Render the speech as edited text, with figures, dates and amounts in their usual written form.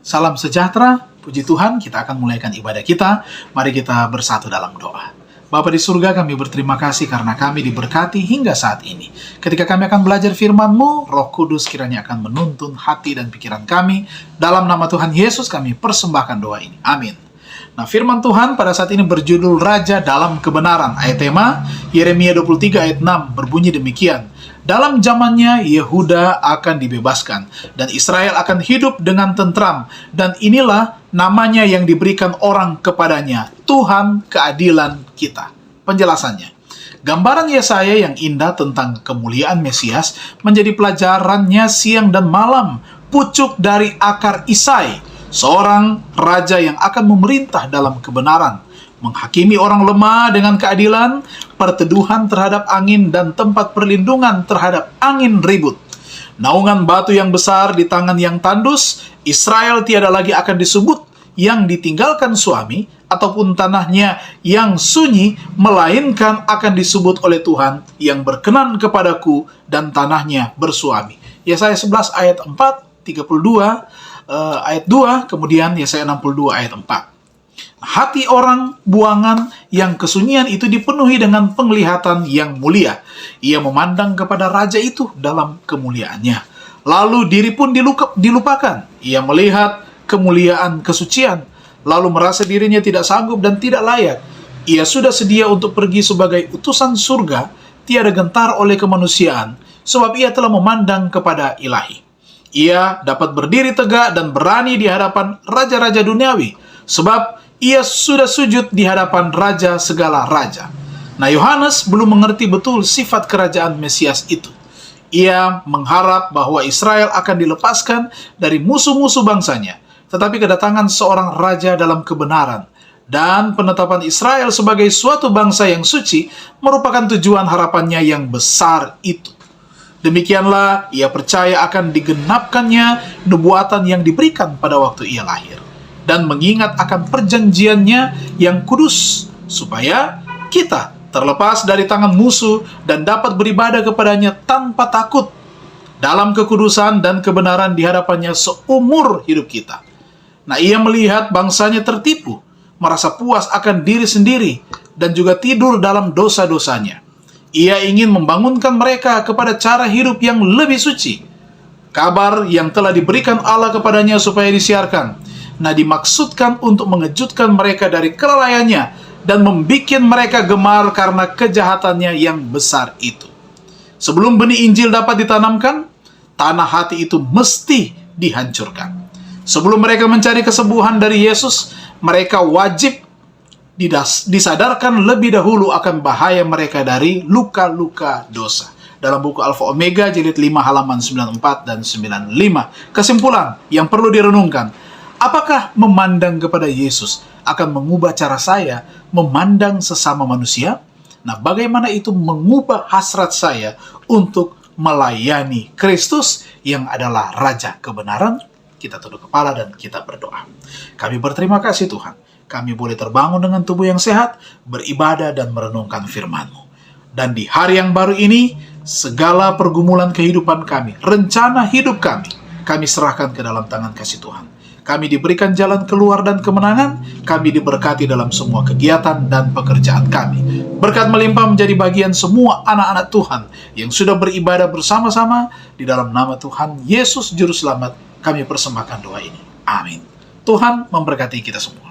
Salam sejahtera, puji Tuhan, kita akan mulaikan ibadah kita. Mari kita bersatu dalam doa. Bapa di surga, kami berterima kasih karena kami diberkati hingga saat ini. Ketika kami akan belajar firman-Mu, Roh Kudus kiranya akan menuntun hati dan pikiran kami. Dalam nama Tuhan Yesus kami persembahkan doa ini. Amin. Nah, firman Tuhan pada saat ini berjudul Raja dalam Kebenaran. Ayat tema Yeremia 23 ayat 6 berbunyi demikian. Dalam zamannya Yehuda akan dibebaskan dan Israel akan hidup dengan tentram, dan inilah namanya yang diberikan orang kepadanya, Tuhan keadilan kita. Penjelasannya, gambaran Yesaya yang indah tentang kemuliaan Mesias menjadi pelajarannya siang dan malam. Pucuk dari akar Isai, seorang raja yang akan memerintah dalam kebenaran, menghakimi orang lemah dengan keadilan, perteduhan terhadap angin, dan tempat perlindungan terhadap angin ribut. Naungan batu yang besar di tangan yang tandus, Israel tiada lagi akan disebut yang ditinggalkan suami, ataupun tanahnya yang sunyi, melainkan akan disebut oleh Tuhan yang berkenan kepadaku, dan tanahnya bersuami. Yesaya 11 ayat 4, 32 ayat 2, kemudian Yesaya 62 ayat 4. Hati orang buangan yang kesunyian itu dipenuhi dengan penglihatan yang mulia. Ia memandang kepada raja itu dalam kemuliaannya. Lalu diri pun dilupakan. Ia melihat kemuliaan kesucian, lalu merasa dirinya tidak sanggup dan tidak layak. Ia sudah sedia untuk pergi sebagai utusan surga, tiada gentar oleh kemanusiaan, sebab ia telah memandang kepada ilahi. Ia dapat berdiri tegak dan berani di hadapan raja-raja duniawi, sebab ia sudah sujud di hadapan raja segala raja. Nah, Yohanes belum mengerti betul sifat kerajaan Mesias itu. Ia mengharap bahwa Israel akan dilepaskan dari musuh-musuh bangsanya. Tetapi kedatangan seorang raja dalam kebenaran dan penetapan Israel sebagai suatu bangsa yang suci merupakan tujuan harapannya yang besar itu. Demikianlah ia percaya akan digenapkannya nubuatan yang diberikan pada waktu ia lahir, dan mengingat akan perjanjiannya yang kudus, supaya kita terlepas dari tangan musuh dan dapat beribadah kepadanya tanpa takut dalam kekudusan dan kebenaran di hadapannya seumur hidup kita. Nah, ia melihat bangsanya tertipu, merasa puas akan diri sendiri, dan juga tidur dalam dosa-dosanya. Ia ingin membangunkan mereka kepada cara hidup yang lebih suci. Kabar yang telah diberikan Allah kepadanya supaya disiarkan. Nah, dimaksudkan untuk mengejutkan mereka dari kelalaiannya dan membuat mereka gemar karena kejahatannya yang besar itu. Sebelum benih Injil dapat ditanamkan, tanah hati itu mesti dihancurkan. Sebelum mereka mencari kesembuhan dari Yesus, mereka wajib disadarkan lebih dahulu akan bahaya mereka dari luka-luka dosa. Dalam buku Alfa Omega jilid 5 halaman 94 dan 95. Kesimpulan yang perlu direnungkan, apakah memandang kepada Yesus akan mengubah cara saya memandang sesama manusia? Nah, bagaimana itu mengubah hasrat saya untuk melayani Kristus yang adalah Raja kebenaran? Kita tunduk kepala dan kita berdoa. Kami berterima kasih Tuhan, kami boleh terbangun dengan tubuh yang sehat, beribadah dan merenungkan firman-Mu. Dan di hari yang baru ini, segala pergumulan kehidupan kami, rencana hidup kami serahkan ke dalam tangan kasih Tuhan. Kami diberikan jalan keluar dan kemenangan, kami diberkati dalam semua kegiatan dan pekerjaan kami. Berkat melimpah menjadi bagian semua anak-anak Tuhan yang sudah beribadah bersama-sama. Di dalam nama Tuhan Yesus Juru Selamat, kami persembahkan doa ini. Amin. Tuhan memberkati kita semua.